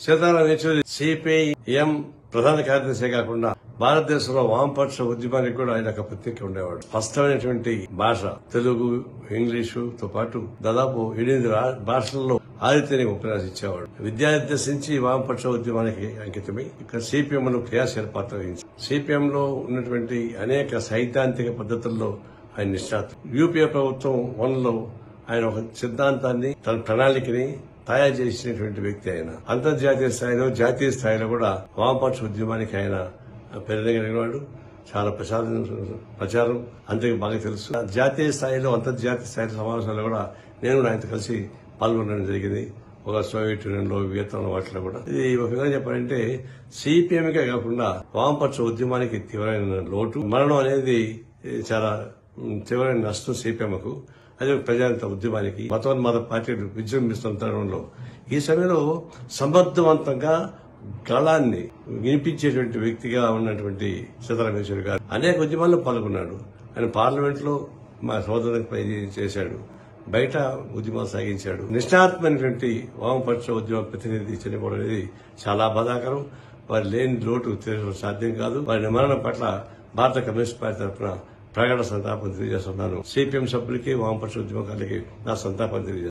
Sitaram Yechury CPM ప్రధాన కార్యదర్శి కాకుండా భారతదేశంలో వామపక్ష ఉద్యమానికి కూడా ఆయన ఒక ప్రత్యేక ఉండేవాడు. స్పష్టమైనటువంటి భాష తెలుగు, ఇంగ్లీషుతో పాటు దాదాపు 8 భాషల్లో ఆదిత్యని ఉపన్యాసించేవాడు. విద్యార్థి వామపక్ష ఉద్యమానికి అంకితమై ఇక్కడ సిపిఎం లో క్రియాశీల పాత్ర వహించారు. సిపిఎం లో ఉన్నటువంటి అనేక సైద్ధాంతిక పద్ధతుల్లో ఆయన నిష్ణాతుడు. యూపీఏ ప్రభుత్వం 1లో ఆయన ఒక సిద్ధాంతాన్ని, తన ప్రణాళికని తయారు చేసినటువంటి వ్యక్తి. ఆయన అంతర్జాతీయ స్థాయిలో, జాతీయ స్థాయిలో కూడా వామపక్ష ఉద్యమానికి ఆయన పెరగలిగిన వాడు. చాలా ప్రచారం అందరికి బాగా తెలుసు. జాతీయ స్థాయిలో, అంతర్జాతీయ స్థాయిలో సమావేశాల్లో కూడా నేను ఆయనతో కలిసి పాల్గొనడం జరిగింది. ఒక సోవియట్ యూనియన్ లో, వియత్నాం వాటిలో కూడా. ఇది ఒక విధంగా చెప్పాలంటే సిపిఎంకే కాకుండా వామపక్ష ఉద్యమానికి తీవ్రమైన లోటు, మరణం అనేది చాలా తీవ్రమైన నష్టం సిపిఎంకు. అదే ప్రజాంత ఉద్యమానికి, మతోన్మాద పార్టీలు విజృంభిస్తున్న తరుణంలో ఈ సమయంలో సమర్థవంతంగా గళాన్ని వినిపించేటువంటి వ్యక్తిగా ఉన్నటువంటి సీతారాం యేచూరి గారు అనేక ఉద్యమాల్లో పాల్గొన్నాడు. ఆయన పార్లమెంట్ లో మా సోదరునిపై చేశాడు, బయట ఉద్యమాలు సాగించాడు. నిష్ణాత్మైనటువంటి వామపక్ష ఉద్యమ ప్రతినిధి చనిపోవడం అనేది చాలా బాధాకరం. వారి లేని లోటు తీర్చడం సాధ్యం కాదు. వారి మరణం పట్ల భారత కమ్యూనిస్ట్ పార్టీ తరఫున ప్రగాఢ సంతాపం తెలియజేస్తున్నాను. సిపిఎం సభ్యులకి, వామపక్ష ఉద్యమకారులకి నా సంతాపం తెలియజేస్తున్నాను.